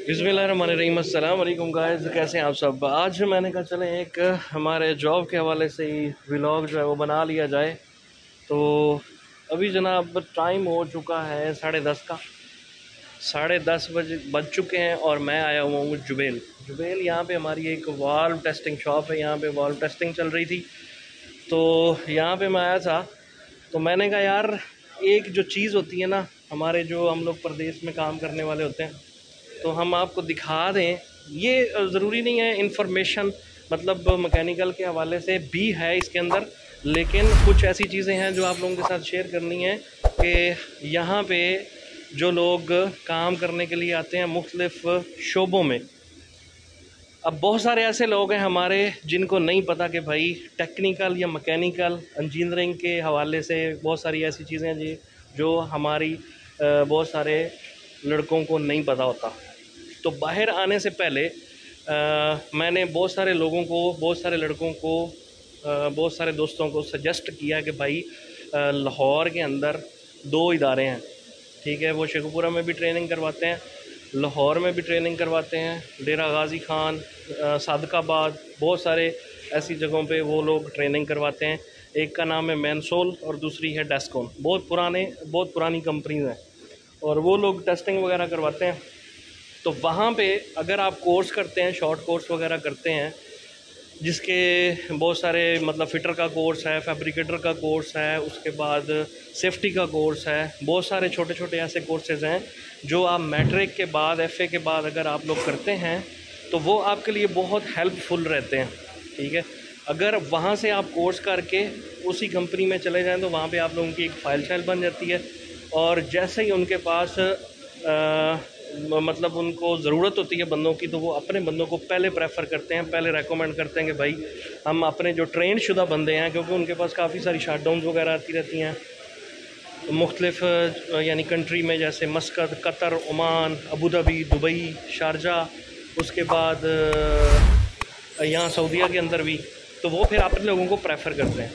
बिस्मिल्लाहिर्रहमानिर्रहीम। अस्सलाम वालेकुम गाइस, कैसे हैं आप सब। आज मैंने कहा चलें एक हमारे जॉब के हवाले से ही व्लॉग जो है वो बना लिया जाए। तो अभी जनाब टाइम हो चुका है 10:30 का, 10:30 बज चुके हैं और मैं आया हुआ हूँ जुबेल। यहाँ पे हमारी एक वाल्व टेस्टिंग शॉप है, यहाँ पे वाल्व टेस्टिंग चल रही थी। तो यहाँ पे मैं आया था तो मैंने कहा यार एक जो चीज़ होती है ना, हमारे जो हम लोग प्रदेश में काम करने वाले होते हैं तो हम आपको दिखा दें। ये ज़रूरी नहीं है इंफॉर्मेशन, मतलब मैकेनिकल के हवाले से भी है इसके अंदर, लेकिन कुछ ऐसी चीज़ें हैं जो आप लोगों के साथ शेयर करनी है कि यहाँ पे जो लोग काम करने के लिए आते हैं मुख्तलिफ़ शोबों में। अब बहुत सारे ऐसे लोग हैं हमारे जिनको नहीं पता कि भाई टेक्निकल या मैकेनिकल इंजीनियरिंग के हवाले से बहुत सारी ऐसी चीज़ें हैं जी जो हमारी बहुत सारे लड़कों को नहीं पता होता। तो बाहर आने से पहले मैंने बहुत सारे लोगों को, बहुत सारे लड़कों को, बहुत सारे दोस्तों को सजेस्ट किया कि भाई लाहौर के अंदर 2 इदारे हैं, ठीक है। वो शेखुपुरा में भी ट्रेनिंग करवाते हैं, लाहौर में भी ट्रेनिंग करवाते हैं, डेरा गाजी खान, सादकाबाद, बहुत सारे ऐसी जगहों पे वो लोग ट्रेनिंग करवाते हैं। एक का नाम है मैनसोल और दूसरी है डेस्कॉन। बहुत पुरानी कंपनीज हैं और वो लोग टेस्टिंग वगैरह करवाते हैं। तो वहाँ पे अगर आप कोर्स करते हैं, शॉर्ट कोर्स वगैरह करते हैं, जिसके बहुत सारे मतलब फ़िटर का कोर्स है, फैब्रिकेटर का कोर्स है, उसके बाद सेफ्टी का कोर्स है, बहुत सारे छोटे छोटे ऐसे कोर्सेज़ हैं जो आप मैट्रिक के बाद, FA के बाद अगर आप लोग करते हैं तो वो आपके लिए बहुत हेल्पफुल रहते हैं, ठीक है। अगर वहाँ से आप कोर्स करके उसी कंपनी में चले जाएँ तो वहाँ पे आप लोगों की एक फ़ाइल शाइल बन जाती है और जैसे ही उनके पास मतलब उनको ज़रूरत होती है बंदों की तो वो अपने बंदों को पहले प्रेफर करते हैं, पहले रेकमेंड करते हैं कि भाई हम अपने जो ट्रेन शुदा बंदे हैं, क्योंकि उनके पास काफ़ी सारी शटडाउन्स वगैरह आती रहती हैं मुख्तलिफ यानी कंट्री में, जैसे मस्कत, Qatar, Oman, Abu Dhabi, Dubai, Sharjah, उसके बाद यहाँ सऊदीया के अंदर भी। तो वो फिर अपने लोगों को प्रेफर करते हैं।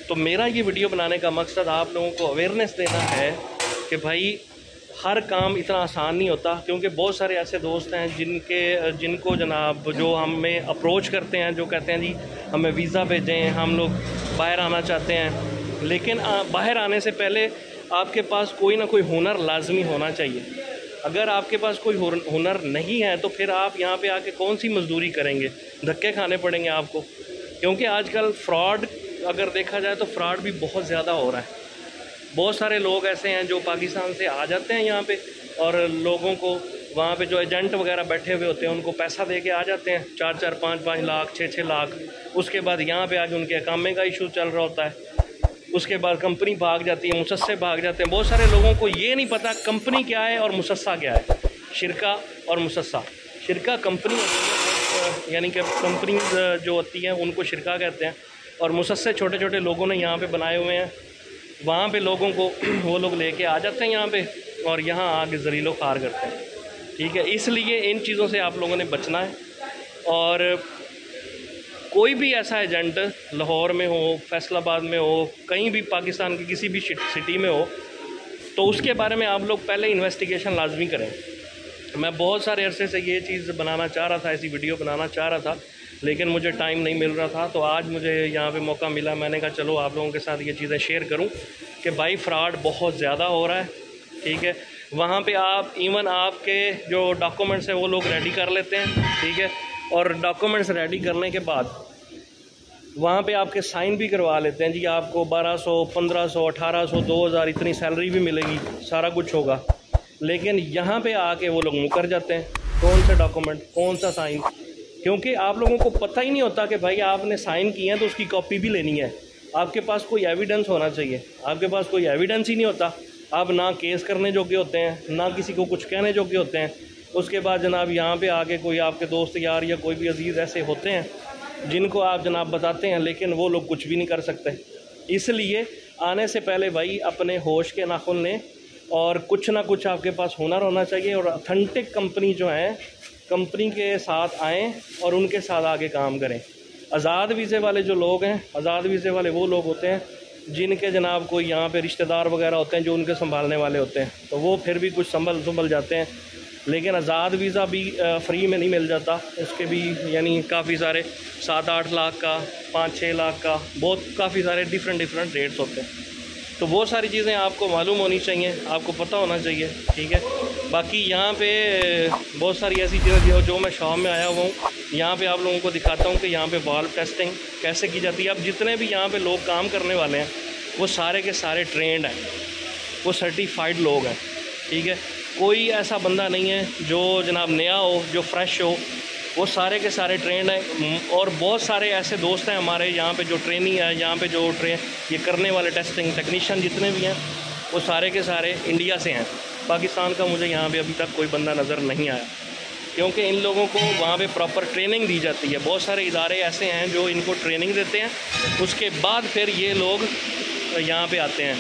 तो मेरा ये वीडियो बनाने का मकसद आप लोगों को अवेयरनेस देना है कि भाई हर काम इतना आसान नहीं होता, क्योंकि बहुत सारे ऐसे दोस्त हैं जिनको जनाब जो हमें अप्रोच करते हैं, जो कहते हैं जी हमें वीज़ा भेजें, हम लोग बाहर आना चाहते हैं। लेकिन बाहर आने से पहले आपके पास कोई ना कोई हुनर लाजमी होना चाहिए। अगर आपके पास कोई हुनर नहीं है तो फिर आप यहाँ पे आके कौन सी मजदूरी करेंगे, धक्के खाने पड़ेंगे आपको। क्योंकि आजकल फ़्रॉड अगर देखा जाए तो फ़्रॉड भी बहुत ज़्यादा हो रहा है। बहुत सारे लोग ऐसे हैं जो पाकिस्तान से आ जाते हैं यहाँ पे और लोगों को वहाँ पे जो एजेंट वगैरह बैठे हुए होते हैं उनको पैसा दे के आ जाते हैं, 4-4, 5-5 लाख, 6-6 लाख। उसके बाद यहाँ पे आके उनके अकामे का इशू चल रहा होता है, उसके बाद कंपनी भाग जाती है, मुसस्से भाग जाते हैं। बहुत सारे लोगों को ये नहीं पता कंपनी क्या है और मुसस्सा क्या है। शिरका और मुसस्सा, शिरका कंपनी यानी कि कंपनी जो होती हैं उनको शिरका कहते हैं, और मुसस्से छोटे छोटे लोगों ने यहाँ पे बनाए हुए हैं। वहाँ पे लोगों को वो लोग लेके आ जाते हैं यहाँ पे और यहाँ आके ज़रीलो ख़ार करते हैं, ठीक है। इसलिए इन चीज़ों से आप लोगों ने बचना है। और कोई भी ऐसा एजेंट लाहौर में हो, फैसलाबाद में हो, कहीं भी पाकिस्तान की किसी भी सिटी में हो, तो उसके बारे में आप लोग पहले इन्वेस्टिगेशन लाजमी करें। मैं बहुत सारे अरसे से ये चीज़ बनाना चाह रहा था, ऐसी वीडियो बनाना चाह रहा था, लेकिन मुझे टाइम नहीं मिल रहा था। तो आज मुझे यहाँ पे मौका मिला, मैंने कहा चलो आप लोगों के साथ ये चीज़ें शेयर करूँ कि भाई फ्रॉड बहुत ज़्यादा हो रहा है, ठीक है। वहाँ पे आप इवन आपके जो डॉक्यूमेंट्स हैं वो लोग रेडी कर लेते हैं, ठीक है। और डॉक्यूमेंट्स रेडी करने के बाद वहाँ पे आपके साइन भी करवा लेते हैं जी, आपको 1200, 1500, 1800, 2000 इतनी सैलरी भी मिलेगी, सारा कुछ होगा। लेकिन यहाँ पे आके वो लोग मुकर जाते हैं, कौन सा डॉक्यूमेंट, कौन सा साइन, क्योंकि आप लोगों को पता ही नहीं होता कि भाई आपने साइन किए हैं तो उसकी कॉपी भी लेनी है। आपके पास कोई एविडेंस होना चाहिए, आपके पास कोई एविडेंस ही नहीं होता। आप ना केस करने जोगे होते हैं, ना किसी को कुछ कहने जोगे होते हैं। उसके बाद जनाब यहाँ पे आके कोई आपके दोस्त यार या कोई भी अजीज़ ऐसे होते हैं जिनको आप जनाब बताते हैं, लेकिन वो लोग कुछ भी नहीं कर सकते। इसलिए आने से पहले भाई अपने होश के नाखुन लें और कुछ ना कुछ आपके पास हुनर होना चाहिए और ऑथेंटिक कंपनी जो है कंपनी के साथ आएँ और उनके साथ आगे काम करें। आज़ाद वीज़े वाले जो लोग हैं, आज़ाद वीज़े वाले वो लोग होते हैं जिनके जनाब कोई यहाँ पे रिश्तेदार वगैरह होते हैं जो उनके संभालने वाले होते हैं, तो वो फिर भी कुछ संभल जाते हैं। लेकिन आज़ाद वीज़ा भी फ्री में नहीं मिल जाता, उसके भी यानी काफ़ी सारे 7-8 लाख का, 5-6 लाख का, बहुत काफ़ी सारे डिफरेंट रेट्स होते हैं। तो वो सारी चीज़ें आपको मालूम होनी चाहिए, आपको पता होना चाहिए, ठीक है। बाकी यहाँ पे बहुत सारी ऐसी चीज़ें जो मैं शॉप में आया हुआ हूँ, यहाँ पे आप लोगों को दिखाता हूँ कि यहाँ पे वाल्व टेस्टिंग कैसे की जाती है। अब जितने भी यहाँ पे लोग काम करने वाले हैं वो सारे के सारे ट्रेंड हैं, वो सर्टिफाइड लोग हैं, ठीक है। कोई ऐसा बंदा नहीं है जो जनाब नया हो, जो फ्रेश हो, वो सारे के सारे ट्रेंड हैं। और बहुत सारे ऐसे दोस्त हैं हमारे यहाँ पे जो ट्रेनिंग है, यहाँ पे जो ये करने वाले टेस्टिंग टेक्नीशियन जितने भी हैं वो सारे के सारे इंडिया से हैं। पाकिस्तान का मुझे यहाँ पे अभी तक कोई बंदा नज़र नहीं आया, क्योंकि इन लोगों को वहाँ पे प्रॉपर ट्रेनिंग दी जाती है। बहुत सारे इदारे ऐसे हैं जो इनको ट्रेनिंग देते हैं, उसके बाद फिर ये लोग यहाँ पे आते हैं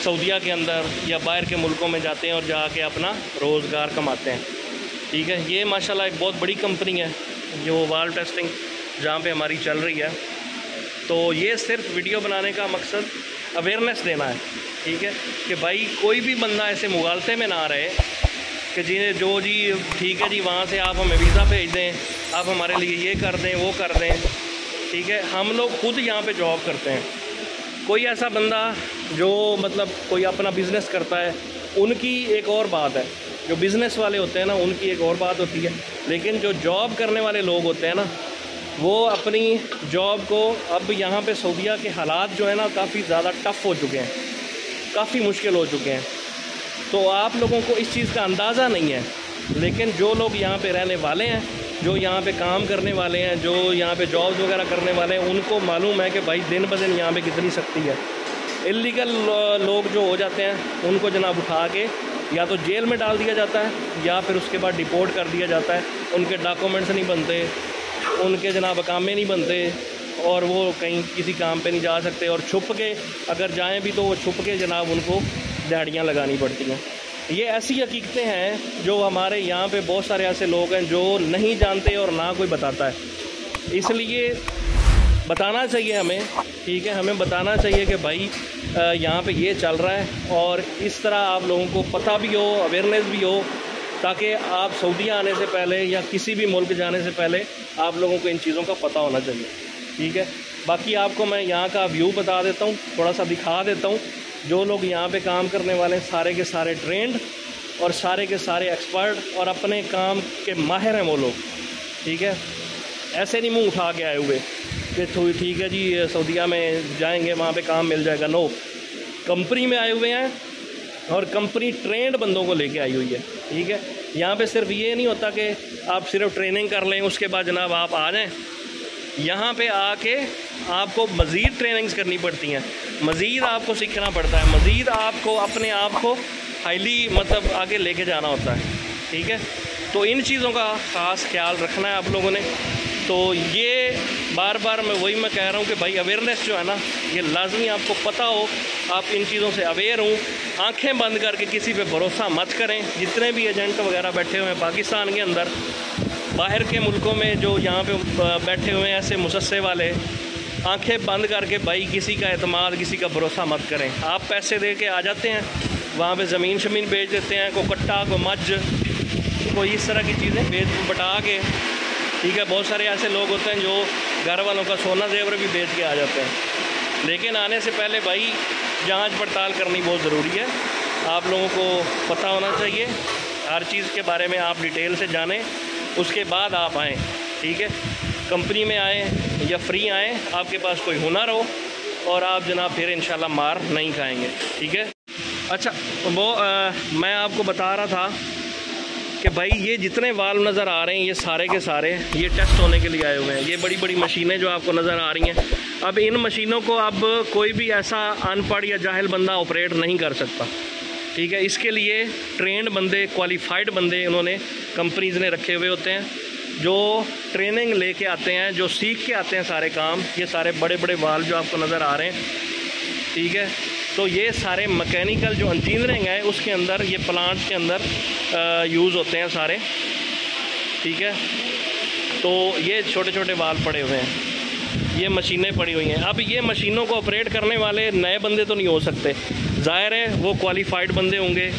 सऊदीया के अंदर या बाहर के मुल्कों में जाते हैं और जाके अपना रोज़गार कमाते हैं, ठीक है। ये माशाल्लाह एक बहुत बड़ी कंपनी है जो वाल्व टेस्टिंग जहाँ पे हमारी चल रही है। तो ये सिर्फ वीडियो बनाने का मकसद अवेयरनेस देना है, ठीक है, कि भाई कोई भी बंदा ऐसे मुगालते में ना रहे कि जी ठीक है जी वहाँ से आप हमें वीज़ा भेज दें, आप हमारे लिए ये कर दें वो कर दें, ठीक है। हम लोग खुद यहाँ पे जॉब करते हैं। कोई ऐसा बंदा जो मतलब कोई अपना बिज़नेस करता है, उनकी एक और बात है, जो बिज़नेस वाले होते हैं ना उनकी एक और बात होती है, लेकिन जो जॉब करने वाले लोग होते हैं ना वो अपनी जॉब को, अब यहाँ पे सऊदीया के हालात जो है ना काफ़ी ज़्यादा टफ़ हो चुके हैं, काफ़ी मुश्किल हो चुके हैं। तो आप लोगों को इस चीज़ का अंदाज़ा नहीं है, लेकिन जो लोग यहाँ पे रहने वाले हैं, जो यहाँ पे काम करने वाले हैं, जो यहाँ पे जॉब्स वगैरह करने वाले हैं, उनको मालूम है कि भाई दिन ब दिन यहाँ पे कितनी सख्ती है। इल्लीगल लोग जो हो जाते हैं उनको जनाब उठा के या तो जेल में डाल दिया जाता है या फिर उसके बाद डिपोर्ट कर दिया जाता है। उनके डॉक्यूमेंट्स नहीं बनते, उनके जनाब अकामे नहीं बनते और वो कहीं किसी काम पे नहीं जा सकते, और छुप के अगर जाएं भी तो वो छुप के जनाब उनको दिहाड़ियाँ लगानी पड़ती हैं। ये ऐसी हकीकतें हैं जो हमारे यहाँ पे बहुत सारे ऐसे लोग हैं जो नहीं जानते और ना कोई बताता है, इसलिए बताना चाहिए हमें, ठीक है। हमें बताना चाहिए कि भाई यहाँ पे ये चल रहा है, और इस तरह आप लोगों को पता भी हो, अवेयरनेस भी हो, ताकि आप सऊदीया आने से पहले या किसी भी मुल्क जाने से पहले आप लोगों को इन चीज़ों का पता होना चाहिए, ठीक है। बाकी आपको मैं यहाँ का व्यू बता देता हूँ, थोड़ा सा दिखा देता हूँ। जो लोग यहाँ पे काम करने वाले हैं सारे के सारे ट्रेंड और सारे के सारे एक्सपर्ट और अपने काम के माहिर हैं वो लोग, ठीक है। ऐसे नहीं मुंह उठा के आए हुए कि ठीक है जी सऊदीया में जाएंगे वहाँ पे काम मिल जाएगा। नो, कंपनी में आए हुए हैं और कंपनी ट्रेंड बंदों को लेके आई हुई है, ठीक है। यहाँ पे सिर्फ ये नहीं होता कि आप सिर्फ ट्रेनिंग कर लें उसके बाद जनाब आप आ जाएँ। यहाँ पे आके आपको मज़ीद ट्रेनिंग्स करनी पड़ती हैं, मज़ीद आपको सीखना पड़ता है, मज़ीद आपको अपने आप को हाईली मतलब आगे लेके जाना होता है, ठीक है। तो इन चीज़ों का ख़ास ख्याल रखना है आप लोगों ने। तो ये बार बार मैं कह रहा हूँ कि भाई अवेयरनेस जो है ना ये लाजमी आपको पता हो, आप इन चीज़ों से अवेयर हों। आंखें बंद करके किसी पे भरोसा मत करें। जितने भी एजेंट वगैरह बैठे हुए हैं पाकिस्तान के अंदर, बाहर के मुल्कों में जो यहाँ पे बैठे हुए हैं ऐसे मुसस्से वाले, आंखें बंद करके भाई किसी का एतमाद, किसी का भरोसा मत करें। आप पैसे दे के आ जाते हैं, वहाँ पे ज़मीन शमीन बेच देते हैं, को कट्टा को मज कोई इस तरह की चीज़ें बेच बटा के, ठीक है। बहुत सारे ऐसे लोग होते हैं जो घर वालों का सोना जेवर भी बेच के आ जाते हैं। लेकिन आने से पहले भाई जांच पड़ताल करनी बहुत ज़रूरी है। आप लोगों को पता होना चाहिए हर चीज़ के बारे में, आप डिटेल से जानें, उसके बाद आप आएँ, ठीक है। कंपनी में आएँ या फ्री आएँ, आपके पास कोई हुनर हो और आप जनाब फिर इंशाल्लाह मार नहीं खाएँगे, ठीक है। अच्छा, वो मैं आपको बता रहा था कि भाई ये जितने वाल्व नज़र आ रहे हैं ये सारे के सारे ये टेस्ट होने के लिए आए हुए हैं। ये बड़ी बड़ी मशीनें जो आपको नज़र आ रही हैं, अब इन मशीनों को अब कोई भी ऐसा अनपढ़ या जाहिल बंदा ऑपरेट नहीं कर सकता, ठीक है। इसके लिए ट्रेंड बंदे, क्वालिफाइड बंदे उन्होंने कंपनीज़ ने रखे हुए होते हैं जो ट्रेनिंग लेके आते हैं, जो सीख के आते हैं सारे काम। ये सारे बड़े बड़े वाल्व जो आपको नज़र आ रहे हैं, ठीक है। तो ये सारे मैकेनिकल जो इंजीनियरिंग है उसके अंदर, ये प्लांट्स के अंदर यूज़ होते हैं सारे, ठीक है। तो ये छोटे छोटे वाल्व पड़े हुए हैं, ये मशीनें पड़ी हुई हैं। अब ये मशीनों को ऑपरेट करने वाले नए बंदे तो नहीं हो सकते, ज़ाहिर है वो क्वालिफाइड बंदे होंगे,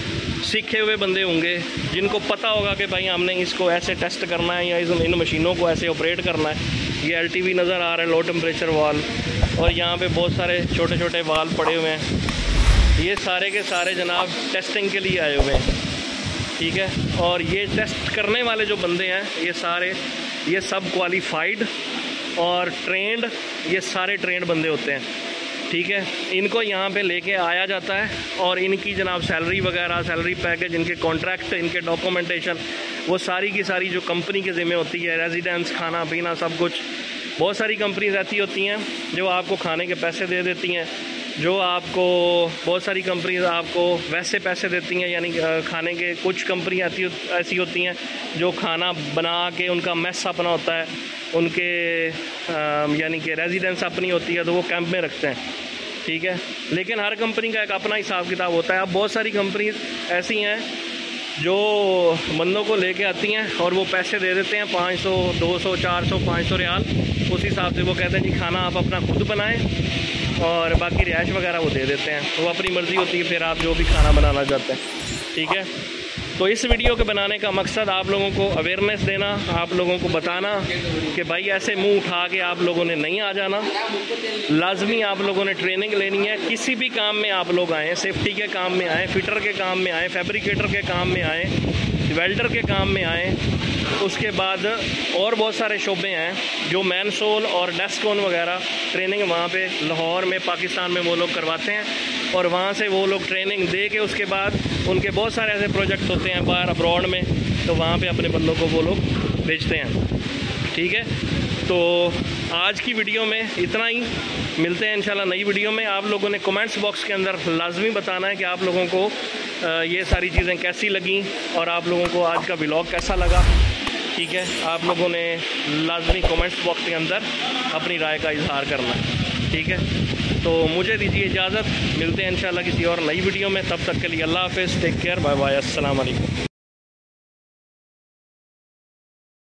सीखे हुए बंदे होंगे जिनको पता होगा कि भाई हमने इसको ऐसे टेस्ट करना है या इन मशीनों को ऐसे ऑपरेट करना है। ये LTV नज़र आ रहा है, लो टेम्परेचर वाल्व, और यहाँ पे बहुत सारे छोटे छोटे वाल्व पड़े हुए हैं। ये सारे के सारे जनाब टेस्टिंग के लिए आए हुए हैं, ठीक है। और ये टेस्ट करने वाले जो बंदे हैं ये सब क्वालिफाइड और ट्रेंड, ये सारे ट्रेंड बंदे होते हैं, ठीक है। इनको यहाँ पे लेके आया जाता है और इनकी जनाब सैलरी वगैरह, सैलरी पैकेज, इनके कॉन्ट्रैक्ट, इनके डॉक्यूमेंटेशन, वो सारी की सारी जो कंपनी के ज़िम्मे होती है। रेजिडेंस, खाना पीना, सब कुछ। बहुत सारी कंपनीज ऐसी होती हैं जो आपको खाने के पैसे दे देती हैं, जो आपको, बहुत सारी कंपनीज आपको वैसे पैसे देती हैं, यानी खाने के। कुछ कंपनी ऐसी होती हैं जो खाना बना के, उनका मेस अपना होता है, उनके यानी कि रेजिडेंस अपनी होती है, तो वो कैंप में रखते हैं, ठीक है। लेकिन हर कंपनी का एक अपना हिसाब किताब होता है। अब बहुत सारी कंपनीज ऐसी हैं जो बंदों को लेके आती हैं और वो पैसे दे देते हैं 500, 200, 400, 500 रियाल। उस हिसाब से वो कहते हैं जी खाना आप अपना खुद बनाएं और बाकी रिहाइश वगैरह वो दे देते हैं। वो अपनी मर्ज़ी होती है फिर आप जो भी खाना बनाना चाहते हैं, ठीक है। तो इस वीडियो के बनाने का मकसद आप लोगों को अवेयरनेस देना, आप लोगों को बताना कि भाई ऐसे मुंह उठा के आप लोगों ने नहीं आ जाना। लाजमी आप लोगों ने ट्रेनिंग लेनी है। किसी भी काम में आप लोग आएँ, सेफ्टी के काम में आएँ, फिटर के काम में आएँ, फैब्रिकेटर के काम में आएँ, वेल्डर के काम में आएँ। उसके बाद और बहुत सारे शोबे हैं जो मैनसोल और डेस्कोन वगैरह ट्रेनिंग वहाँ पे लाहौर में, पाकिस्तान में वो लोग करवाते हैं और वहाँ से वो लोग ट्रेनिंग दे के उसके बाद उनके बहुत सारे ऐसे प्रोजेक्ट्स होते हैं बाहर अब्रॉड में, तो वहाँ पे अपने बंदों को वो लोग भेजते हैं, ठीक है। तो आज की वीडियो में इतना ही। मिलते हैं इंशाल्लाह नई वीडियो में। आप लोगों ने कमेंट्स बॉक्स के अंदर लाजमी बताना है कि आप लोगों को ये सारी चीज़ें कैसी लगी और आप लोगों को आज का व्लॉग कैसा लगा, ठीक है। आप लोगों ने लाजमी कमेंट्स बॉक्स के अंदर अपनी राय का इजहार करना है, ठीक है। तो मुझे दीजिए इजाज़त, मिलते हैं इंशाल्लाह किसी और नई वीडियो में। तब तक के लिए अल्लाह हाफ़िज़, टेक केयर, बाय बाय, अस्सलाम वालेकुम।